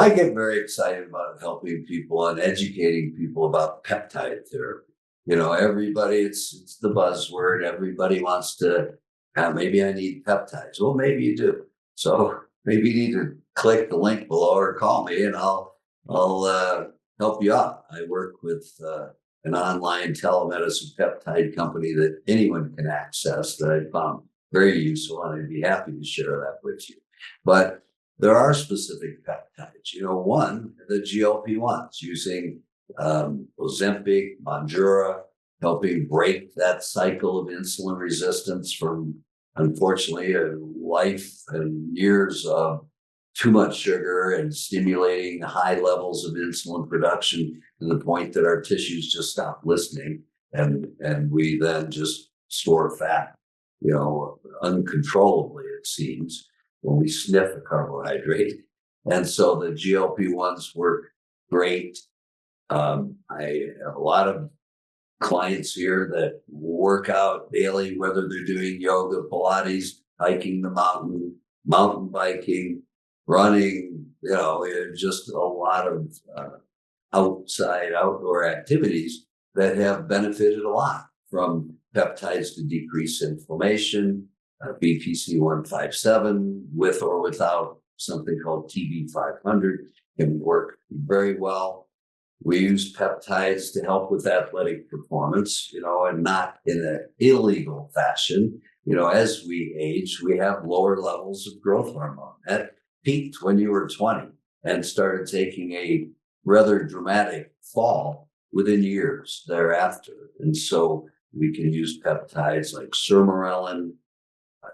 I get very excited about helping people and educating people about peptide therapy. Everybody, it's the buzzword. Everybody wants to, maybe I need peptides. Well, maybe you do. So maybe you need to click the link below or call me and I'll help you out. I work with an online telemedicine peptide company that anyone can access that I found very useful, and I'd be happy to share that with you. But there are specific peptides. One, the GLP-1s using Ozempic, Mounjaro, helping break that cycle of insulin resistance from, unfortunately, a life and years of too much sugar and stimulating high levels of insulin production to the point that our tissues just stop listening, and we then just store fat, uncontrollably, it seems, when we sniff a carbohydrate. And so the GLP-1s work great. I have a lot of clients here that work out daily, whether they're doing yoga, Pilates, hiking the mountain biking, running, just a lot of outdoor activities that have benefited a lot from peptides to decrease inflammation, BPC 157 with or without something called TB500 can work very well. We use peptides to help with athletic performance, and not in an illegal fashion. As we age, we have lower levels of growth hormone. That peaked when you were 20 and started taking a rather dramatic fall within years thereafter. And so we can use peptides like Sermorelin,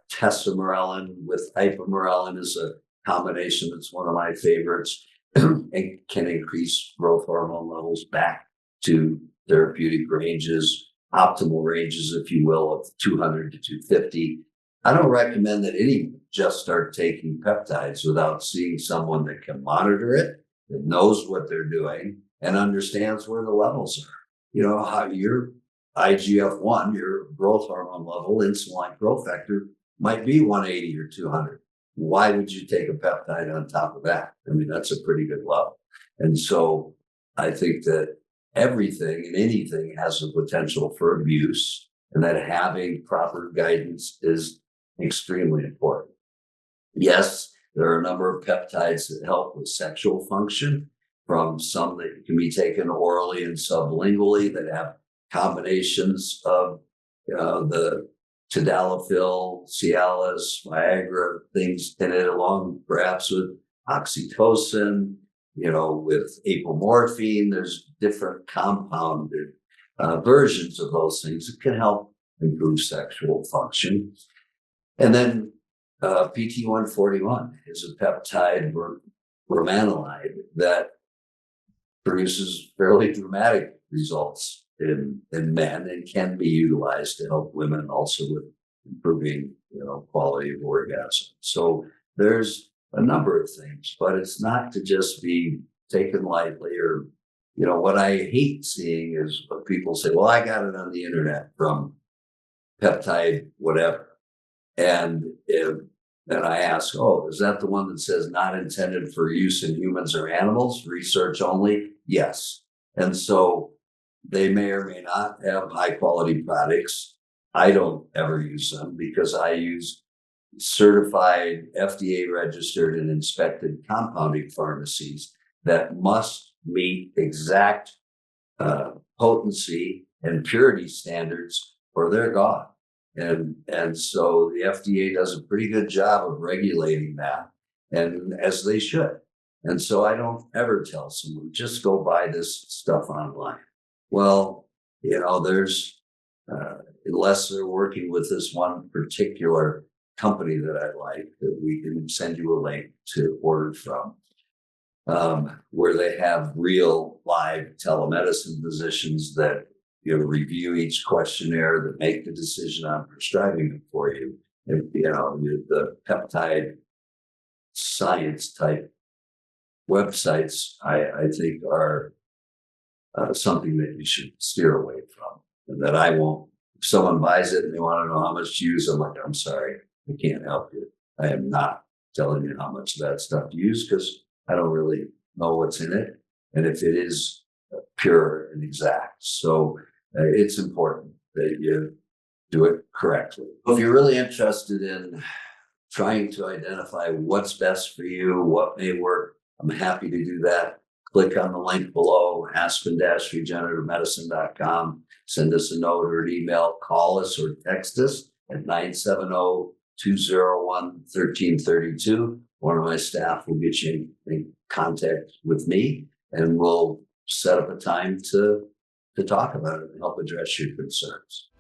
Tesamorelin with Ipamorelin is a combination that's one of my favorites, and can increase growth hormone levels back to therapeutic ranges, optimal ranges, if you will, of 200 to 250. I don't recommend that anyone just start taking peptides without seeing someone that can monitor it, that knows what they're doing, and understands where the levels are. How your IGF-1, your growth hormone level, insulin growth factor, might be 180 or 200. Why would you take a peptide on top of that? That's a pretty good level. And so I think that everything and anything has a potential for abuse, and that having proper guidance is extremely important. Yes, there are a number of peptides that help with sexual function, from some that can be taken orally and sublingually that have combinations of the tadalafil, Cialis, Viagra, things in it, along perhaps with oxytocin, with apomorphine. There's different compounded versions of those things that can help improve sexual function. And then PT141 is a peptide bromanolide that produces fairly dramatic results in men, and can be utilized to help women also with improving, quality of orgasm. So there's a number of things, but it's not to just be taken lightly. Or, what I hate seeing is what people say, well, I got it on the internet from peptide, whatever. And then I ask, oh, is that the one that says not intended for use in humans or animals, research only? Yes. And so they may or may not have high quality products. I don't ever use them because I use certified, FDA registered and inspected compounding pharmacies that must meet exact potency and purity standards, or they're gone. And so the FDA does a pretty good job of regulating that, and as they should. And so I don't ever tell someone, just go buy this stuff online. Well, there's, unless they're working with this one particular company that I like, that we can send you a link to order from, where they have real live telemedicine physicians that review each questionnaire, that make the decision on prescribing it for you. And, the peptide science type websites, I think, are something that you should steer away from, and that I won't. If someone buys it and they want to know how much to use, I'm like, I'm sorry, I can't help you. I am not telling you how much of that stuff to use, because I don't really know what's in it and if it is pure and exact. So it's important that you do it correctly. If you're really interested in trying to identify what's best for you, what may work, I'm happy to do that. Click on the link below, aspen-regenerativemedicine.com. Send us a note or an email, call us or text us at 970-201-1332. One of my staff will get you in contact with me and we'll set up a time to talk about it and help address your concerns.